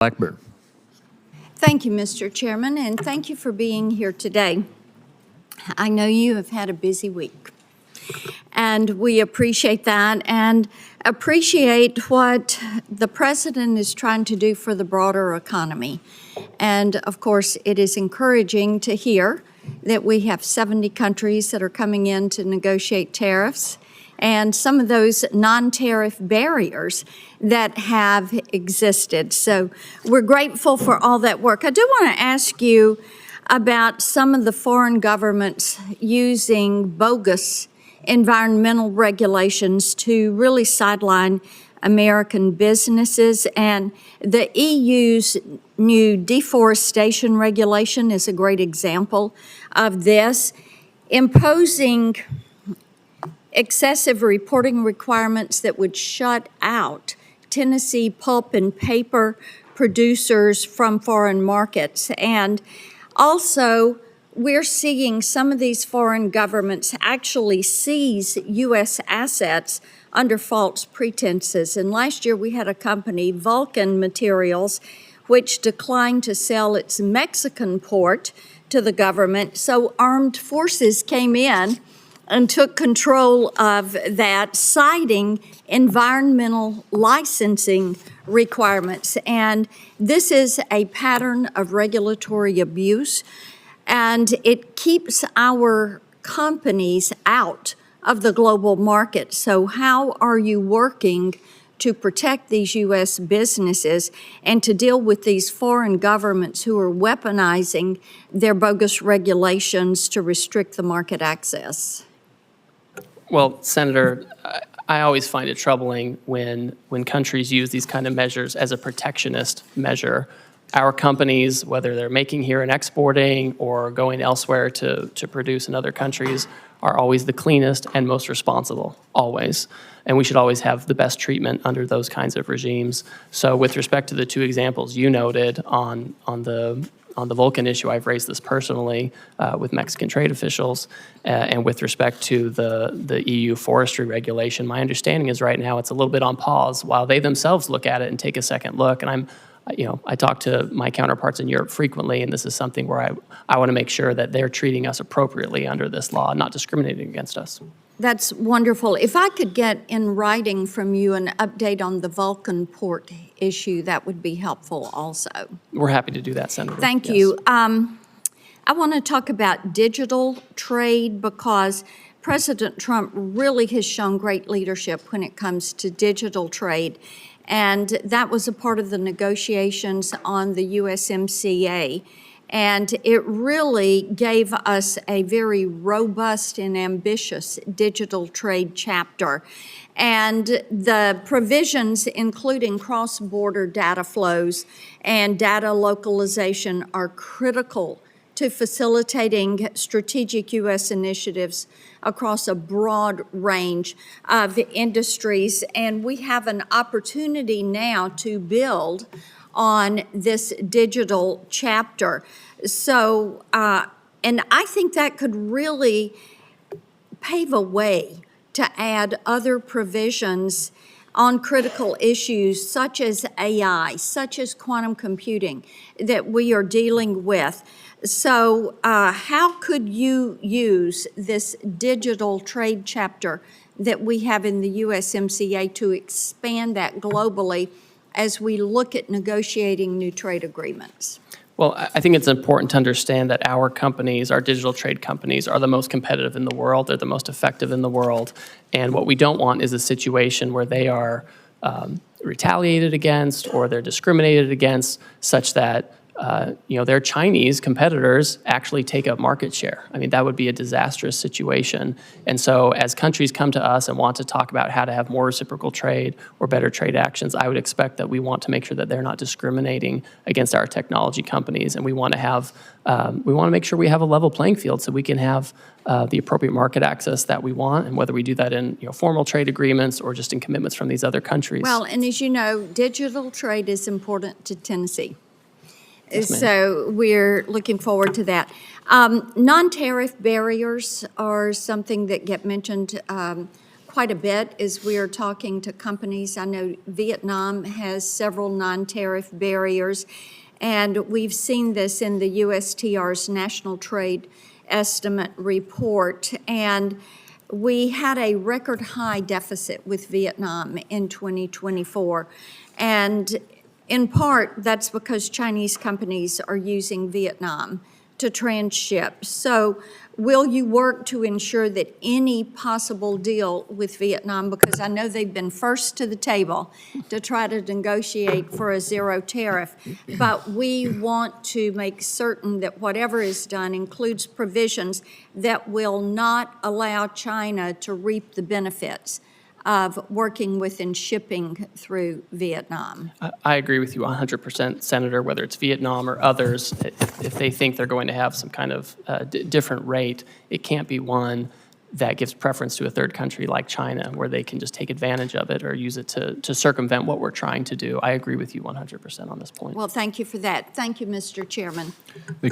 Blackburn. Thank you, Mr. Chairman, and thank you for being here today. I know you have had a busy week, and we appreciate that and appreciate what the President is trying to do for the broader economy. And of course, it is encouraging to hear that we have 70 countries that are coming in to negotiate tariffs and some of those non-tariff barriers that have existed. So we're grateful for all that work. I do want to ask you about some of the foreign governments using bogus environmental regulations to really sideline American businesses. And the EU's new deforestation regulation is a great example of this, imposing excessive reporting requirements that would shut out Tennessee pulp and paper producers from foreign markets. And also, we're seeing some of these foreign governments actually seize U.S. assets under false pretenses. And last year we had a company, Vulcan Materials, which declined to sell its Mexican port to the government. So armed forces came in and took control of that, citing environmental licensing requirements. And this is a pattern of regulatory abuse, and it keeps our companies out of the global market. So how are you working to protect these U.S. businesses and to deal with these foreign governments who are weaponizing their bogus regulations to restrict the market access? Well, Senator, I always find it troubling when countries use these kind of measures as a protectionist measure. Our companies, whether they're making here and exporting or going elsewhere to produce in other countries, are always the cleanest and most responsible, always. And we should always have the best treatment under those kinds of regimes. So with respect to the two examples you noted on the Vulcan issue, I've raised this personally with Mexican trade officials. And with respect to the EU forestry regulation, my understanding is right now it's a little bit on pause while they themselves look at it and take a second look. And I talk to my counterparts in Europe frequently, and this is something where I want to make sure that they're treating us appropriately under this law, not discriminating against us. That's wonderful. If I could get in writing from you an update on the Vulcan port issue, that would be helpful also. We're happy to do that, Senator. Thank Yes. you. I want to talk about digital trade because President Trump really has shown great leadership when it comes to digital trade. And that was a part of the negotiations on the USMCA. And it really gave us a very robust and ambitious digital trade chapter. And the provisions, including cross-border data flows and data localization, are critical to facilitating strategic U.S. initiatives across a broad range of industries. And we have an opportunity now to build on this digital chapter. So, and I think that could really pave a way to add other provisions on critical issues such as AI, such as quantum computing that we are dealing with. So how could you use this digital trade chapter that we have in the USMCA to expand that globally as we look at negotiating new trade agreements? Well, I think it's important to understand that our companies, our digital trade companies, are the most competitive in the world. They're the most effective in the world. And what we don't want is a situation where they are retaliated against or they're discriminated against such that their Chinese competitors actually take up market share. I mean, that would be a disastrous situation. And so as countries come to us and want to talk about how to have more reciprocal trade or better trade actions, I would expect that we want to make sure that they're not discriminating against our technology companies. And we want to make sure we have a level playing field so we can have the appropriate market access that we want, and whether we do that in formal trade agreements or just in commitments from these other countries. Well, and as you know, digital trade is important to Tennessee. Yes, So we're looking forward to that. Non-tariff barriers are something that get mentioned quite a bit as we are talking to companies. I know Vietnam has several non-tariff barriers, and we've seen this in the USTR's National Trade Estimate Report. And we had a record high deficit with Vietnam in 2024. And in part, that's because Chinese companies are using Vietnam to transship. So will you work to ensure that any possible deal with Vietnam, because I know they've been first to the table to try to negotiate for a zero tariff, but we want to make certain that whatever is done includes provisions that will not allow China to reap the benefits of working with and shipping through Vietnam. I agree with you 100%, Senator, whether it's Vietnam or others, if they think they're going to have some kind of different rate, it can't be one that gives preference to a third country like China, where they can just take advantage of it or use it to circumvent what we're trying to do. I agree with you 100% on this point. Well, thank you for that. Thank you, Mr. Chairman. Thank you.